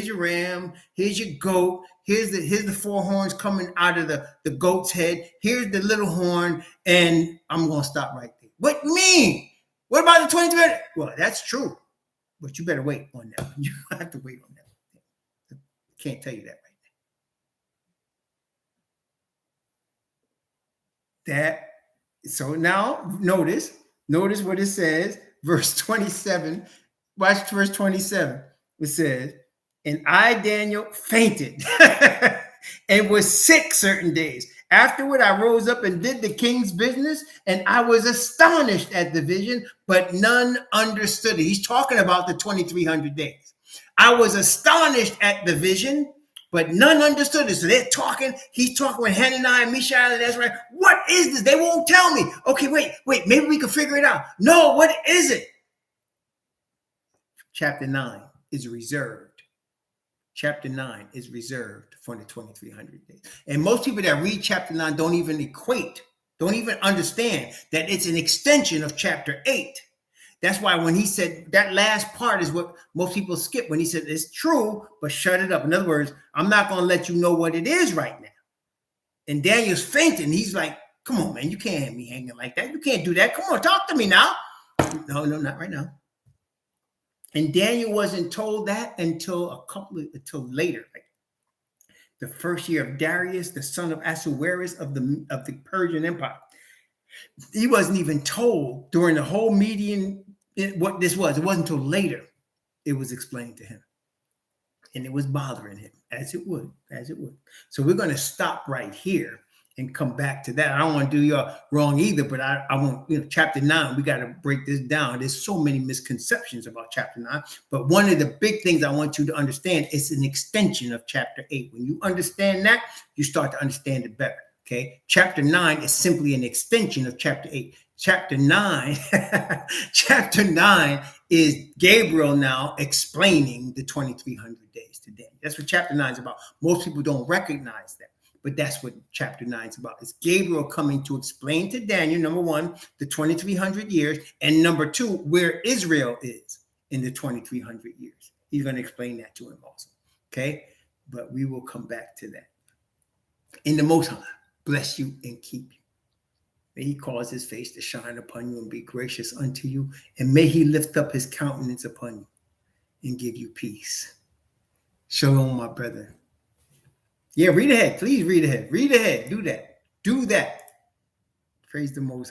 your ram, here's your goat, here's the four horns coming out of the goat's head, here's the little horn, and I'm gonna stop right there. What you mean? What about the 23? Well, that's true, but you better wait on that one. You have to wait on that one. Can't tell you that right now. So now notice what it says, verse 27. Watch verse 27. It says, and I, Daniel, fainted and was sick certain days. Afterward, I rose up and did the king's business, and I was astonished at the vision, but none understood it. He's talking about the 2300 days. I was astonished at the vision, but none understood it. So they're talking. He's talking with Hananiah, Mishael, and Ezra. What is this? They won't tell me. Okay, wait. Maybe we can figure it out. No, what is it? Chapter 9 is reserved. Chapter 9 is reserved for the 2300 days. And most people that read chapter 9 don't even understand that it's an extension of chapter 8. That's why when he said that last part is what most people skip, when he said it's true, but shut it up. In other words, I'm not going to let you know what it is right now. And Daniel's fainting. He's like, come on, man, you can't have me hanging like that. You can't do that. Come on, talk to me now. No, not right now. And Daniel wasn't told that until later, like the first year of Darius, the son of Ahasuerus of the Persian Empire. He wasn't even told during the whole Median what this was. It wasn't until later it was explained to him. And it was bothering him, as it would. So we're going to stop right here and come back to that. I don't want to do y'all wrong either, but I want, chapter 9, we got to break this down. There's so many misconceptions about chapter 9, but one of the big things I want you to understand is an extension of chapter 8. When you understand that, you start to understand it better, okay? Chapter 9 is simply an extension of chapter 8. Chapter 9, chapter 9 is Gabriel now explaining the 2300 days to Daniel. That's what chapter 9 is about. Most people don't recognize that. But that's what chapter 9 is about. It's Gabriel coming to explain to Daniel, number one, the 2300 years, and number two, where Israel is in the 2300 years. He's going to explain that to him also. Okay? But we will come back to that. In the Most High, bless you and keep you. May he cause his face to shine upon you and be gracious unto you. And may he lift up his countenance upon you and give you peace. Shalom, my brethren. Yeah, read ahead. Please read ahead. Read ahead. Do that. Praise the Most High.